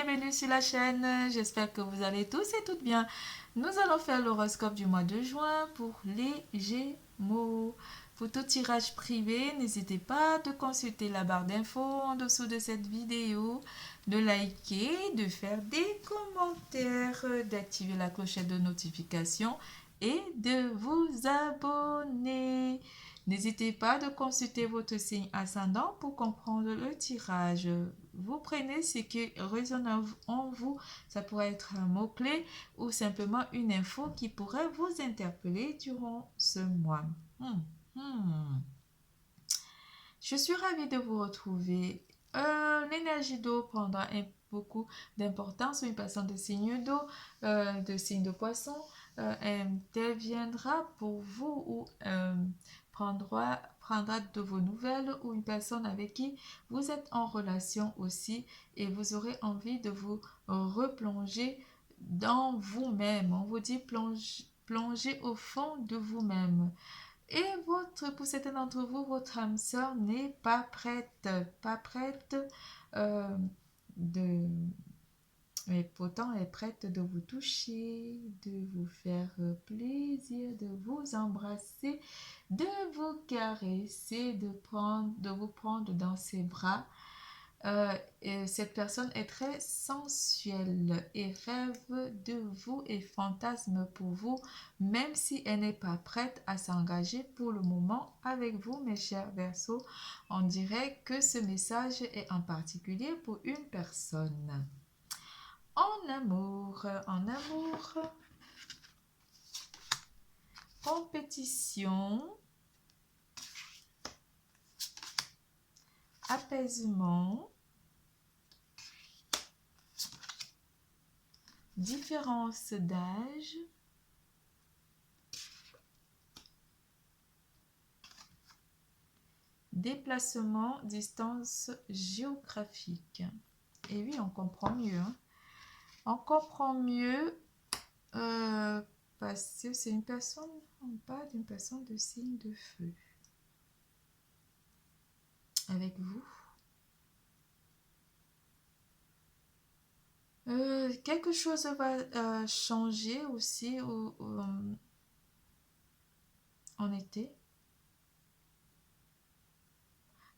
bienvenue sur la chaîne. J'espère que vous allez tous et toutes bien. Nous allons faire l'horoscope du mois de juin pour les Gémeaux. Pour tout tirage privé, n'hésitez pas à consulter la barre d'infos en dessous de cette vidéo, de liker, de faire des commentaires, d'activer la clochette de notification et de vous abonner. N'hésitez pas de consulter votre signe ascendant pour comprendre le tirage. Vous prenez ce qui résonne en vous. Ça pourrait être un mot-clé ou simplement une info qui pourrait vous interpeller durant ce mois. Je suis ravie de vous retrouver. L'énergie d'eau prendra beaucoup d'importance. Une personne de signe d'eau, de signe de poisson, interviendra pour vous ou prendra de vos nouvelles, ou une personne avec qui vous êtes en relation aussi et vous aurez envie de vous replonger dans vous-même. On vous dit plonger au fond de vous-même. Et pour certains d'entre vous, votre âme sœur n'est pas prête euh, de, mais pourtant elle est prête de vous toucher, de vous faire plaisir, de vous embrasser, de vous caresser, de vous prendre dans ses bras. Et cette personne est très sensuelle et rêve de vous et fantasme pour vous, même si elle n'est pas prête à s'engager pour le moment avec vous, mes chers Verseaux. On dirait que ce message est en particulier pour une personne. En amour, compétition, apaisement, différence d'âge, déplacement, distance géographique. Et oui, on comprend mieux. On comprend mieux parce que c'est une personne, on parle d'une personne de signe de feu avec vous. Quelque chose va changer aussi en été.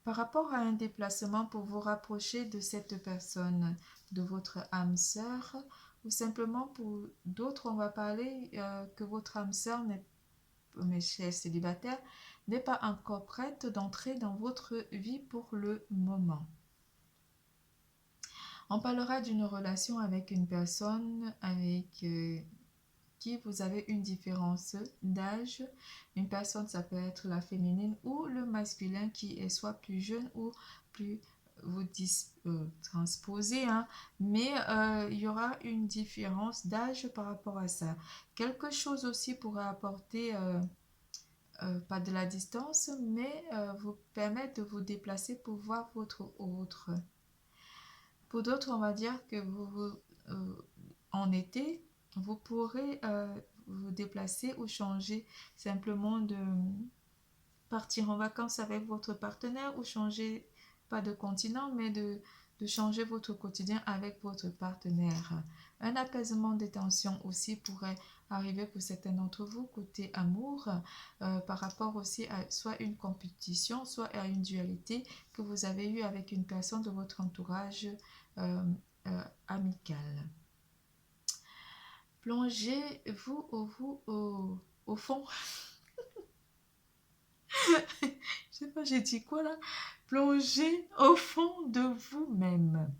Par rapport à un déplacement pour vous rapprocher de cette personne, de votre âme sœur, ou simplement pour d'autres, on va parler que votre âme sœur, mes chers célibataires, n'est pas encore prête d'entrer dans votre vie pour le moment. On parlera d'une relation avec une personne avec qui vous avez une différence d'âge. Une personne, ça peut être la féminine ou le masculin qui est soit plus jeune ou plus vous transposé, hein, mais il y aura une différence d'âge par rapport à ça. Quelque chose aussi pourrait apporter pas de la distance, mais vous permettre de vous déplacer pour voir votre autre. Pour d'autres, on va dire que en été, vous pourrez vous déplacer ou changer simplement de partir en vacances avec votre partenaire ou changer, pas de continent, mais de changer votre quotidien avec votre partenaire. Un apaisement des tensions aussi pourrait arriver pour certains d'entre vous côté amour par rapport aussi à soit une compétition, soit à une dualité que vous avez eue avec une personne de votre entourage amical. Plongez-vous au fond. Je sais pas, j'ai dit quoi là? Plongez au fond de vous-même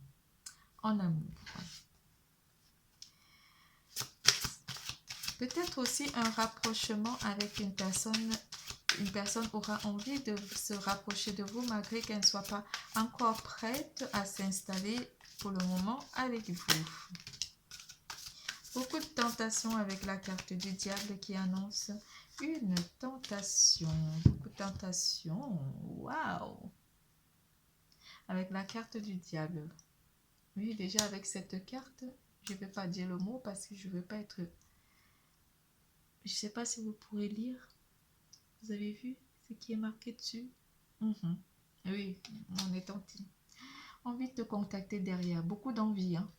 en amour. Peut-être aussi un rapprochement avec une personne. Une personne aura envie de se rapprocher de vous malgré qu'elle ne soit pas encore prête à s'installer pour le moment avec vous. Beaucoup de tentations avec la carte du diable qui annonce une tentation. Beaucoup de tentations. Waouh! Avec la carte du diable. Oui, déjà avec cette carte, je ne vais pas dire le mot parce que je ne veux pas être... Je ne sais pas si vous pourrez lire. Vous avez vu ce qui est marqué dessus? Oui, on est tenté. envie de te contacter derrière. Beaucoup d'envie, hein.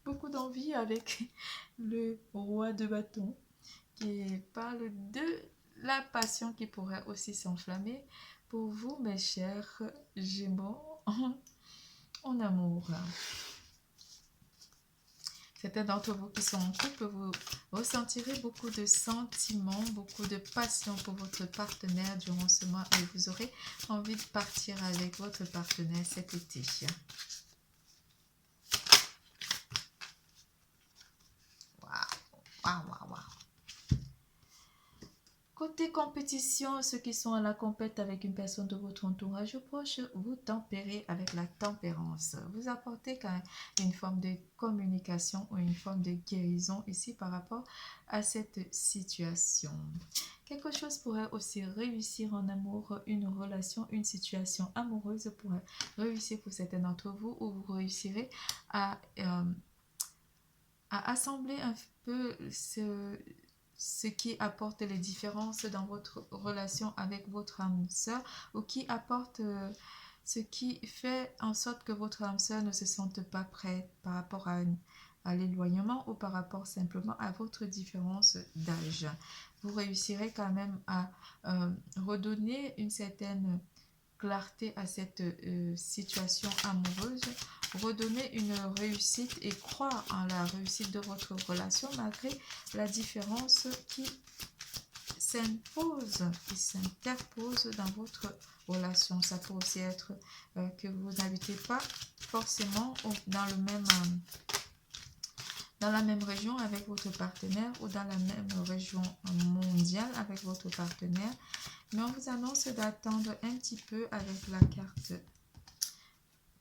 Beaucoup d'envie avec le roi de bâton qui parle de la passion qui pourrait aussi s'enflammer pour vous, mes chers Gémeaux, en amour. Certains d'entre vous qui sont en couple, vous ressentirez beaucoup de sentiments, beaucoup de passion pour votre partenaire durant ce mois et vous aurez envie de partir avec votre partenaire cet été. Waouh. Côté compétition, ceux qui sont à la compète avec une personne de votre entourage proche, vous tempérez avec la tempérance. Vous apportez quand même une forme de communication ou une forme de guérison ici par rapport à cette situation. Quelque chose pourrait aussi réussir en amour, une relation, une situation amoureuse pourrait réussir pour certains d'entre vous ou vous réussirez à assembler un peu ce qui apporte les différences dans votre relation avec votre âme sœur ou qui apporte ce qui fait en sorte que votre âme sœur ne se sente pas prête par rapport à l'éloignement ou par rapport simplement à votre différence d'âge. Vous réussirez quand même à redonner une certaine clarté à cette situation amoureuse, redonner une réussite et croire en la réussite de votre relation malgré la différence qui s'impose, qui s'interpose dans votre relation. Ça peut aussi être que vous n'habitez pas forcément dans la même région avec votre partenaire ou dans la même région mondiale avec votre partenaire. Mais on vous annonce d'attendre un petit peu avec la carte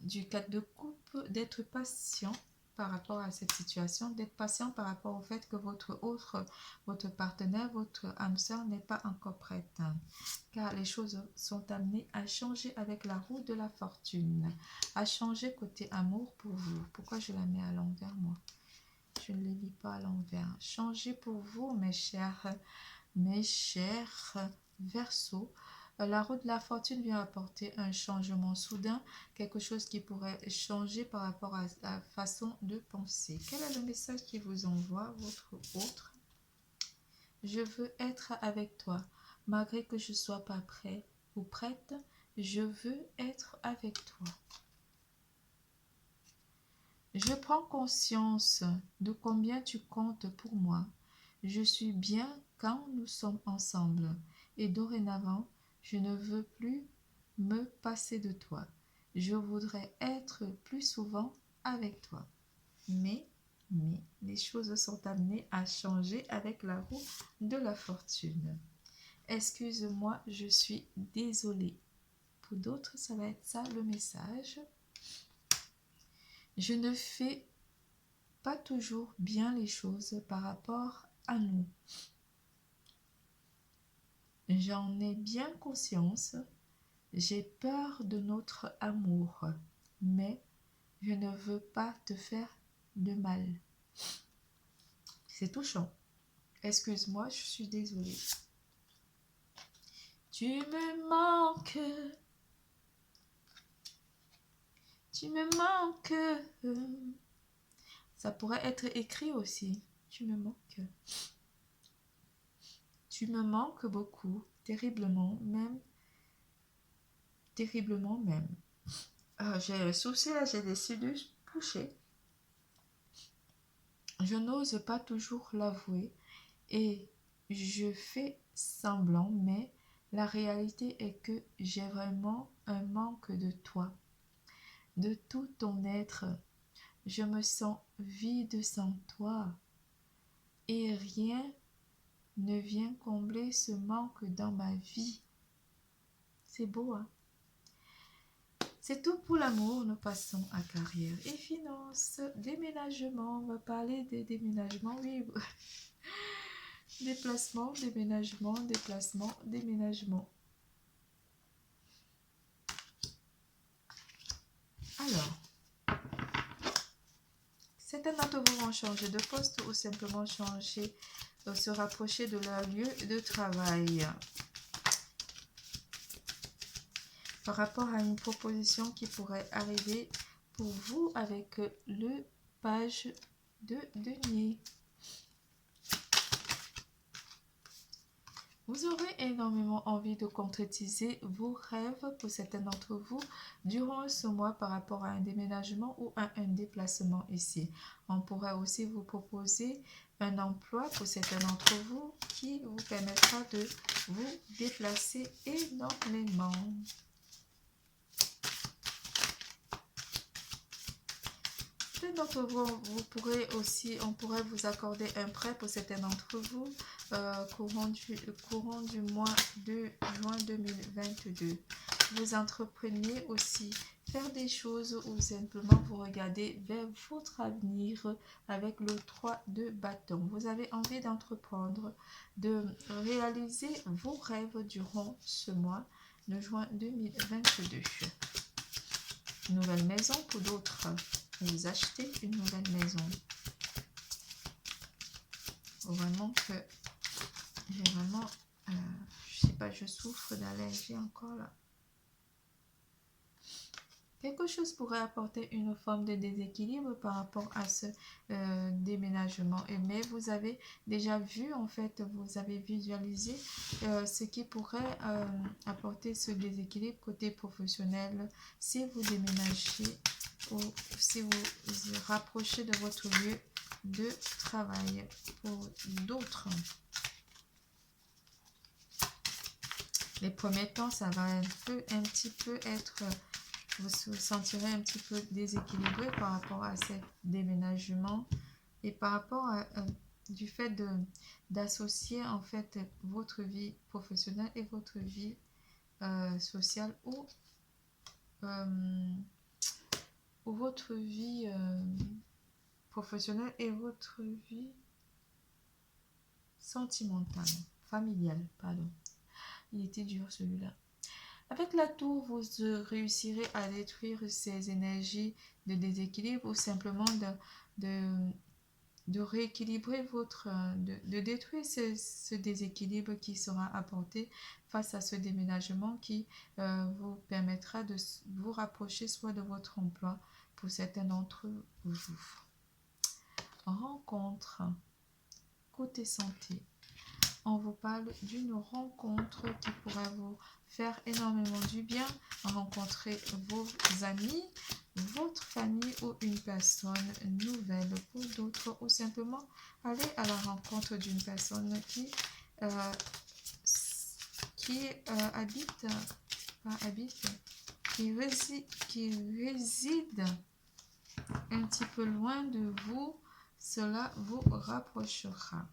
du 4 de coupe, d'être patient par rapport à cette situation, d'être patient par rapport au fait que votre partenaire, votre âme sœur n'est pas encore prête. Car les choses sont amenées à changer avec la roue de la fortune, à changer côté amour pour vous. Pourquoi je la mets à l'envers, moi? Je ne les lis pas à l'envers. Changer pour vous, mes chers Verseaux. La roue de la fortune vient apporter un changement soudain, quelque chose qui pourrait changer par rapport à la façon de penser. Quel est le message qui vous envoie, votre autre? Je veux être avec toi, malgré que je ne sois pas prêt ou prête, je veux être avec toi. Je prends conscience de combien tu comptes pour moi. Je suis bien quand nous sommes ensemble et dorénavant, je ne veux plus me passer de toi. Je voudrais être plus souvent avec toi. Mais, les choses sont amenées à changer avec la roue de la fortune. Excuse-moi, je suis désolée. Pour d'autres, ça va être ça le message. Je ne fais pas toujours bien les choses par rapport à nous. J'en ai bien conscience, j'ai peur de notre amour, mais je ne veux pas te faire de mal. C'est touchant. Excuse-moi, je suis désolée. Tu me manques. Tu me manques. Ça pourrait être écrit aussi. Tu me manques. Tu me manques beaucoup, terriblement même. Terriblement même. J'ai un souci là, j'ai des sinus bouchés. Je n'ose pas toujours l'avouer et je fais semblant, mais la réalité est que j'ai vraiment un manque de toi, de tout ton être. Je me sens vide sans toi et rien ne vient combler ce manque dans ma vie. C'est beau, hein? C'est tout pour l'amour, nous passons à carrière et finances. Déménagement, on va parler des déménagements, oui. Déplacement, déménagement, déplacement, déménagement. Alors, certains d'entre vous vont changer de poste ou simplement changer, se rapprocher de leur lieu de travail. par rapport à une proposition qui pourrait arriver pour vous avec le page de denier. Vous aurez énormément envie de concrétiser vos rêves pour certains d'entre vous durant ce mois par rapport à un déménagement ou à un déplacement ici. On pourrait aussi vous proposer un emploi pour certains d'entre vous qui vous permettra de vous déplacer énormément. D'entre vous, on pourrait vous accorder un prêt pour certains d'entre vous courant du mois de juin 2022. Vous entreprenez aussi faire des choses ou simplement vous regardez vers votre avenir avec le 3 de bâton. Vous avez envie d'entreprendre, de réaliser vos rêves durant ce mois de juin 2022. Nouvelle maison pour d'autres. Vous achetez une nouvelle maison. Vraiment que j'ai vraiment, je sais pas, je souffre d'allergie encore là. Quelque chose pourrait apporter une forme de déséquilibre par rapport à ce déménagement. Mais vous avez déjà vu, en fait, vous avez visualisé ce qui pourrait apporter ce déséquilibre côté professionnel si vous déménagez ou si vous vous rapprochez de votre lieu de travail. Pour d'autres, les premiers temps, ça va un petit peu être... Vous vous sentirez un petit peu déséquilibré par rapport à ce déménagement et par rapport à du fait d'associer en fait votre vie professionnelle et votre vie sociale ou votre vie professionnelle et votre vie sentimentale, familiale, pardon. Il était dur celui-là. Avec la tour, vous réussirez à détruire ces énergies de déséquilibre ou simplement de rééquilibrer de détruire ce déséquilibre qui sera apporté face à ce déménagement qui vous permettra de vous rapprocher soit de votre emploi pour certains d'entre vous. Rencontre. Côté santé. On vous parle d'une rencontre qui pourrait vous faire énormément du bien, rencontrer vos amis, votre famille ou une personne nouvelle pour d'autres, ou simplement aller à la rencontre d'une personne qui réside un petit peu loin de vous. Cela vous rapprochera.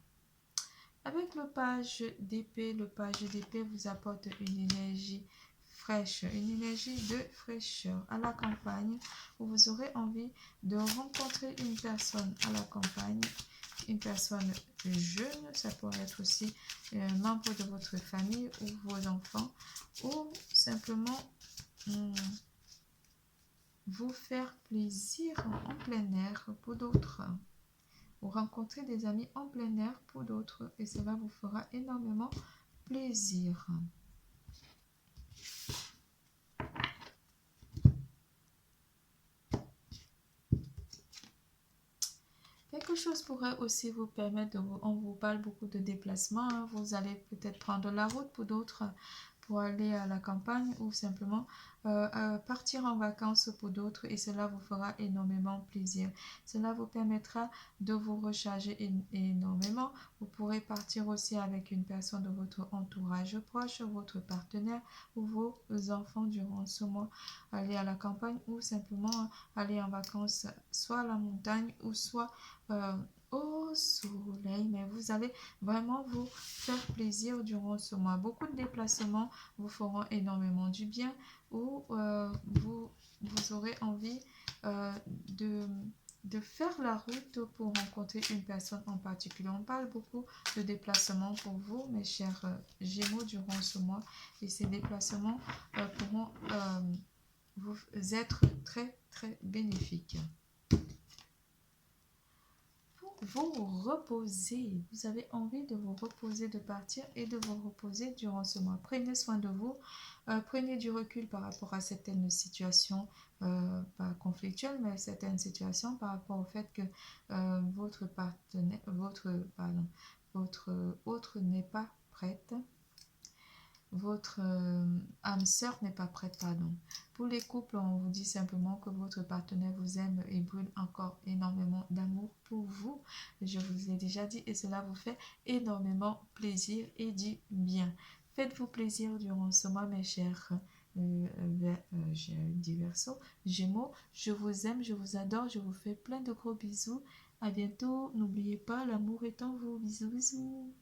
Avec le page d'épée vous apporte une énergie fraîche, une énergie de fraîcheur à la campagne où vous aurez envie de rencontrer une personne à la campagne, une personne jeune, ça pourrait être aussi un membre de votre famille ou vos enfants, ou simplement vous faire plaisir en plein air pour d'autres. Ou rencontrer des amis en plein air pour d'autres et cela vous fera énormément plaisir. Quelque chose pourrait aussi vous permettre, on vous parle beaucoup de déplacements, hein, vous allez peut-être prendre la route pour d'autres, pour aller à la campagne ou simplement partir en vacances pour d'autres et cela vous fera énormément plaisir. Cela vous permettra de vous recharger énormément. Vous pourrez partir aussi avec une personne de votre entourage proche, votre partenaire ou vos enfants durant ce mois. Aller à la campagne ou simplement aller en vacances soit à la montagne ou soit au soleil, mais vous allez vraiment vous faire plaisir durant ce mois. Beaucoup de déplacements vous feront énormément du bien ou vous aurez envie de faire la route pour rencontrer une personne en particulier. On parle beaucoup de déplacements pour vous, mes chers Gémeaux, durant ce mois, et ces déplacements pourront vous être très très bénéfiques. vous reposer. Vous avez envie de vous reposer, de partir et de vous reposer durant ce mois. Prenez soin de vous. Prenez du recul par rapport à certaines situations, pas conflictuelles, mais certaines situations par rapport au fait que votre partenaire, votre autre n'est pas prête. Votre âme sœur n'est pas prête, pardon. Pour les couples, on vous dit simplement que votre partenaire vous aime et brûle encore énormément d'amour pour vous. Je vous ai déjà dit et cela vous fait énormément plaisir et du bien. Faites-vous plaisir durant ce mois, mes chers Verseaux, Gémeaux. Je vous aime, je vous adore, je vous fais plein de gros bisous. À bientôt. N'oubliez pas, l'amour est en vous. Bisous, bisous.